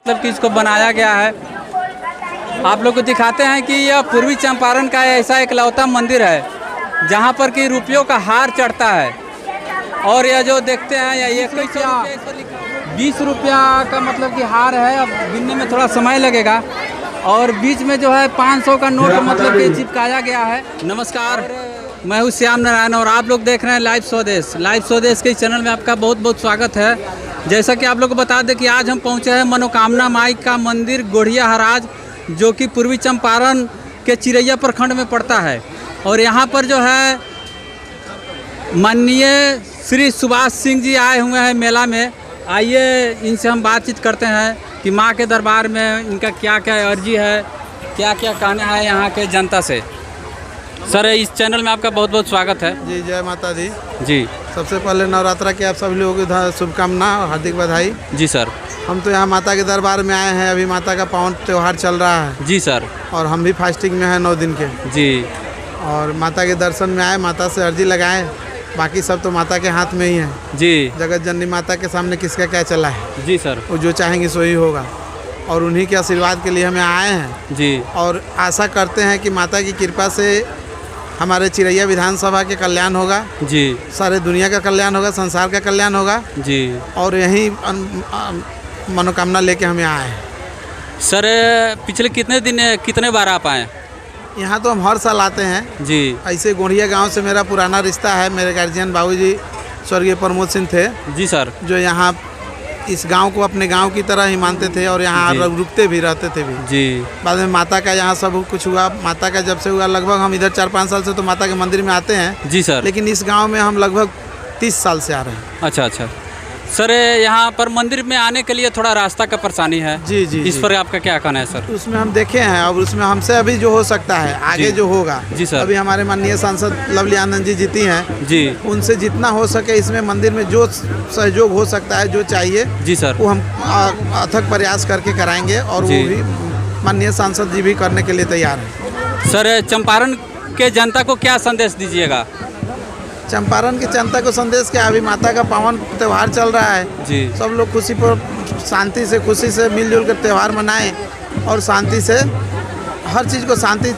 मतलब कि इसको बनाया गया है। आप लोग को दिखाते हैं कि यह पूर्वी चंपारण का ऐसा इकलौता मंदिर है जहां पर कि रुपयों का हार चढ़ता है। और यह जो देखते हैं यह 20 रुपया का मतलब कि हार है। अब गिनने में थोड़ा समय लगेगा। और बीच में जो है 500 का नोट मतलब कि चिपकाया गया है। नमस्कार, मैं हूँ श्याम नारायण और आप लोग देख रहे हैं लाइव स्वदेश। लाइव स्वदेश के इस चैनल में आपका बहुत बहुत स्वागत है। जैसा कि आप लोग को बता दें कि आज हम पहुँचे हैं मनोकामना माई का मंदिर गोढ़िया हराज, जो कि पूर्वी चंपारण के चिरैया प्रखंड में पड़ता है। और यहाँ पर जो है माननीय श्री सुभाष सिंह जी आए हुए हैं मेला में। आइए इनसे हम बातचीत करते हैं कि माँ के दरबार में इनका क्या क्या अर्जी है, क्या क्या कहना है यहाँ के जनता से। सर, इस चैनल में आपका बहुत बहुत स्वागत है। जी, जय माता दी। जी, सबसे पहले नवरात्रा की आप सभी लोगों को शुभकामना और हार्दिक बधाई। जी सर। हम तो यहाँ माता के दरबार में आए हैं। अभी माता का पावन त्यौहार चल रहा है। जी सर। और हम भी फास्टिंग में हैं 9 दिन के। जी। और माता के दर्शन में आए, माता से अर्जी लगाएं। बाकी सब तो माता के हाथ में ही है। जी। जगत जननी माता के सामने किसका क्या चला है। जी सर। वो जो चाहेंगे सो ही होगा। और उन्हीं के आशीर्वाद के लिए हमें आए हैं। जी। और आशा करते हैं कि माता की कृपा से हमारे चिरैया विधानसभा के कल्याण होगा। जी। सारे दुनिया का कल्याण होगा, संसार का कल्याण होगा। जी। और यही मनोकामना लेके हमें आए हैं। सर, पिछले कितने बार आप आए? यहाँ तो हम हर साल आते हैं। जी। ऐसे गोढ़िया गांव से मेरा पुराना रिश्ता है। मेरे गार्जियन बाबूजी स्वर्गीय प्रमोद सिंह थे। जी सर। जो यहाँ इस गांव को अपने गांव की तरह ही मानते थे और यहाँ रुकते भी रहते थे भी। जी। बाद में माता का यहाँ सब कुछ हुआ। माता का जब से हुआ, लगभग हम इधर 4-5 साल से तो माता के मंदिर में आते हैं। जी सर। लेकिन इस गांव में हम लगभग 30 साल से आ रहे हैं। अच्छा अच्छा। सर, यहाँ पर मंदिर में आने के लिए थोड़ा रास्ता का परेशानी है। जी जी। इस पर आपका क्या कहना है सर? उसमें हम देखे हैं और उसमें हमसे अभी जो हो सकता है आगे जो होगा। जी सर। अभी हमारे माननीय सांसद लवली आनंद जी जीती हैं। जी। उनसे जितना हो सके इसमें मंदिर में जो सहयोग हो सकता है, जो चाहिए जी सर, वो हम अथक प्रयास करके कराएंगे। और वो भी माननीय सांसद जी भी करने के लिए तैयार हैं। सर, चंपारण के जनता को क्या संदेश दीजिएगा? चंपारण की जनता को संदेश क्या, अभी माता का पावन त्यौहार चल रहा है। जी। सब लोग शांति से मिलजुल कर त्यौहार मनाएं और शांति से हर चीज़ को शांति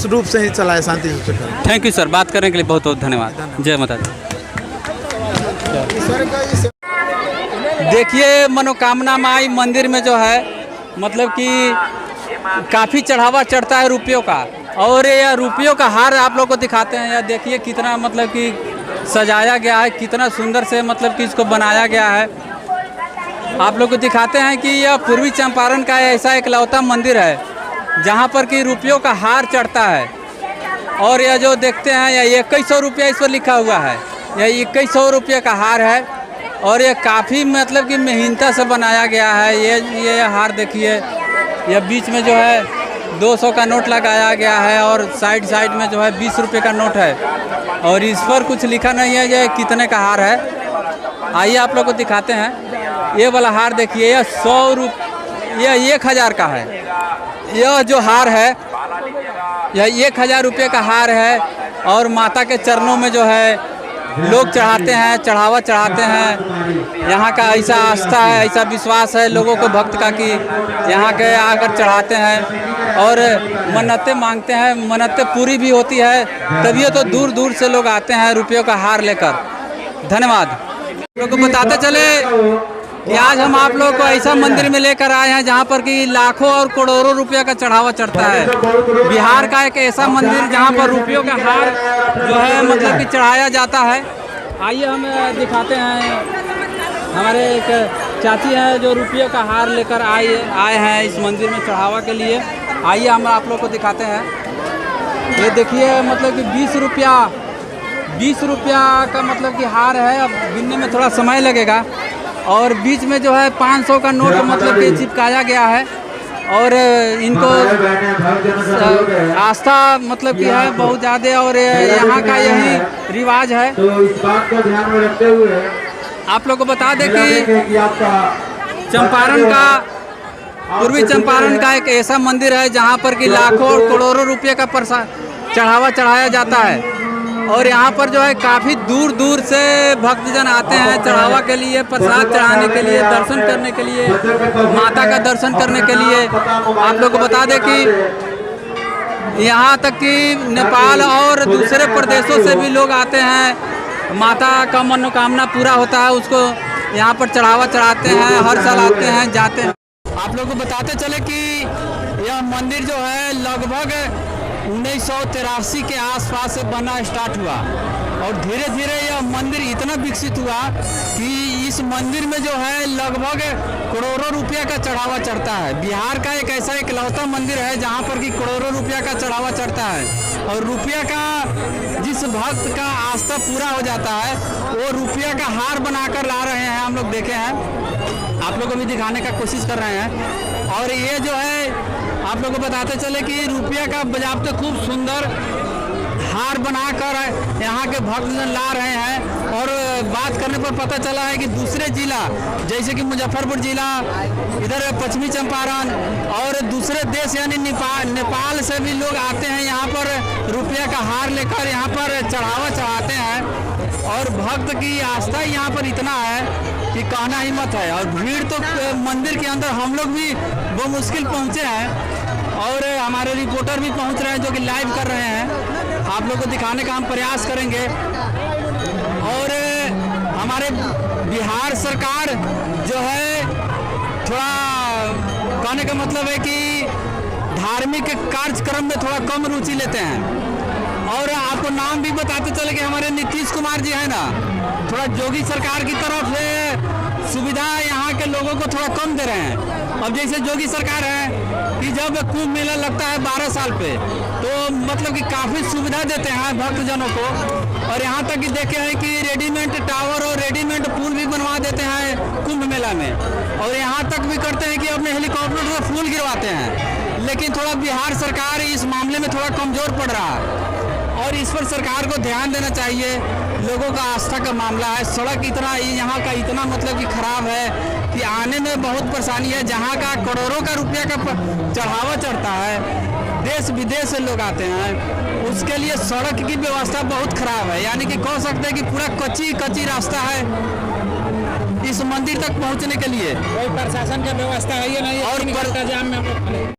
रूप से ही चलाएं, शांति रूप से करें। थैंक यू सर, बात करने के लिए बहुत बहुत धन्यवाद। जय माता दी। देखिए, मनोकामना माई मंदिर में जो है मतलब कि काफ़ी चढ़ावा चढ़ता है रुपयों का। और यह रुपयों का हार आप लोग को दिखाते हैं। यह देखिए कितना मतलब कि सजाया गया है, कितना सुंदर से मतलब कि इसको बनाया गया है। आप लोग को दिखाते हैं कि यह पूर्वी चंपारण का ऐसा इकलौता मंदिर है जहां पर कि रुपयों का हार चढ़ता है। और यह जो देखते हैं यह 2100 रुपया इस पर लिखा हुआ है। यह 2100 रुपये का हार है। और यह काफ़ी मतलब कि मेहनत से बनाया गया है। ये हार देखिए, यह बीच में जो है 200 का नोट लगाया गया है और साइड में जो है 20 रुपये का नोट है। और इस पर कुछ लिखा नहीं है ये कितने का हार है। आइए आप लोग को दिखाते हैं। ये वाला हार देखिए, यह 100 रुपये, यह 1000 का है। यह जो हार है यह 1000 रुपये का हार है। और माता के चरणों में जो है लोग चढ़ाते हैं, चढ़ावा चढ़ाते हैं। यहाँ का ऐसा आस्था है, ऐसा विश्वास है लोगों को भक्त का कि यहाँ के आकर चढ़ाते हैं और मन्नतें मांगते हैं। मन्नतें पूरी भी होती है, तभी तो दूर दूर से लोग आते हैं रुपयों का हार लेकर। धन्यवाद। लोगों को बताते चले कि आज हम आप लोग को ऐसा मंदिर में लेकर आए हैं जहाँ पर कि लाखों और करोड़ों रुपया का चढ़ावा चढ़ता है। बिहार का एक ऐसा मंदिर जहाँ पर रुपयों का हार जो है मतलब कि चढ़ाया जाता है। आइए हम दिखाते हैं। हमारे एक चाची हैं जो रुपये का हार लेकर आए हैं इस मंदिर में चढ़ावा के लिए। आइए हम आप लोग को दिखाते हैं। ये देखिए मतलब कि 20 रुपया का मतलब कि हार है। अब गिनने में थोड़ा समय लगेगा। और बीच में जो है 500 का नोट मतलब कि चिपकाया गया है। और इनको आस्था मतलब कि है बहुत ज़्यादा। और यहाँ का यही रिवाज है। तो इस बात को ध्यान में रखते हुए आप लोग को बता दें कि चंपारण का पूर्वी चंपारण का एक ऐसा मंदिर है जहाँ पर कि लाखों और करोड़ों रुपये का चढ़ावा चढ़ाया जाता है। और यहाँ पर जो है काफ़ी दूर दूर से भक्तजन आते हैं चढ़ावा के लिए, प्रसाद चढ़ाने के लिए, दर्शन करने के लिए, माता का दर्शन करने के लिए। आप लोग को बता दें कि यहाँ तक कि नेपाल और दूसरे प्रदेशों से भी लोग आते हैं, माता का मनोकामना पूरा होता है, उसको यहाँ पर चढ़ावा चढ़ाते हैं, हर साल आते हैं, जाते हैं। आप लोगों को बताते चले कि यह मंदिर जो है लगभग 1983 के आसपास से बना स्टार्ट हुआ और धीरे धीरे यह मंदिर इतना विकसित हुआ कि इस मंदिर में जो है लगभग करोड़ों रुपया का चढ़ावा चढ़ता है। बिहार का एक ऐसा इकलौता मंदिर है जहां पर कि करोड़ों रुपया का चढ़ावा चढ़ता है और रुपया का जिस भक्त का आस्था पूरा हो जाता है वो रुपया का हार बनाकर ला रहे हैं। हम लोग देखे हैं, आप लोग को भी दिखाने का कोशिश कर रहे हैं। और ये जो है आप लोग को बताते चले कि रुपया का बजावते खूब सुंदर हार बनाकर यहाँ के भक्तजन ला रहे हैं। और बात करने पर पता चला है कि दूसरे जिला जैसे कि मुजफ्फरपुर जिला, इधर पश्चिमी चंपारण और दूसरे देश यानी नेपाल से भी लोग आते हैं यहाँ पर रुपया का हार लेकर यहाँ पर चढ़ावा चढ़ाते हैं। और भक्त की आस्था यहाँ पर इतना है कि कहना ही मत है। और भीड़ तो मंदिर के अंदर हम लोग भी वो मुश्किल पहुँचे हैं और हमारे रिपोर्टर भी पहुँच रहे हैं जो कि लाइव कर रहे हैं। आप लोग को दिखाने का हम प्रयास करेंगे। और हमारे बिहार सरकार जो है थोड़ा कहने का मतलब है कि धार्मिक कार्यक्रम में थोड़ा कम रुचि लेते हैं। और आपको नाम भी बताते चले कि हमारे नीतीश कुमार जी है ना, थोड़ा योगी सरकार की तरफ से सुविधा यहाँ के लोगों को थोड़ा कम दे रहे हैं। अब जैसे योगी सरकार है कि जब कुंभ मेला लगता है 12 साल पे तो मतलब कि काफ़ी सुविधा देते हैं भक्तजनों को। और यहाँ तक कि देखे हैं कि रेडीमेड टावर और रेडीमेड पुल भी बनवा देते हैं कुंभ मेला में। और यहाँ तक भी करते हैं कि अपने हेलीकॉप्टर से फूल गिरवाते हैं। लेकिन थोड़ा बिहार सरकार इस मामले में थोड़ा कमज़ोर पड़ रहा है और इस पर सरकार को ध्यान देना चाहिए। लोगों का आस्था का मामला है, सड़क इतना यहाँ का इतना मतलब कि ख़राब है कि आने में बहुत परेशानी है। जहाँ का करोड़ों का रुपया का चढ़ावा चढ़ता है, देश विदेश से लोग आते हैं, उसके लिए सड़क की व्यवस्था बहुत ख़राब है। यानी कि कह सकते हैं कि पूरा कच्ची रास्ता है इस मंदिर तक पहुँचने के लिए। कोई प्रशासन का व्यवस्था है या नहीं? और जाम में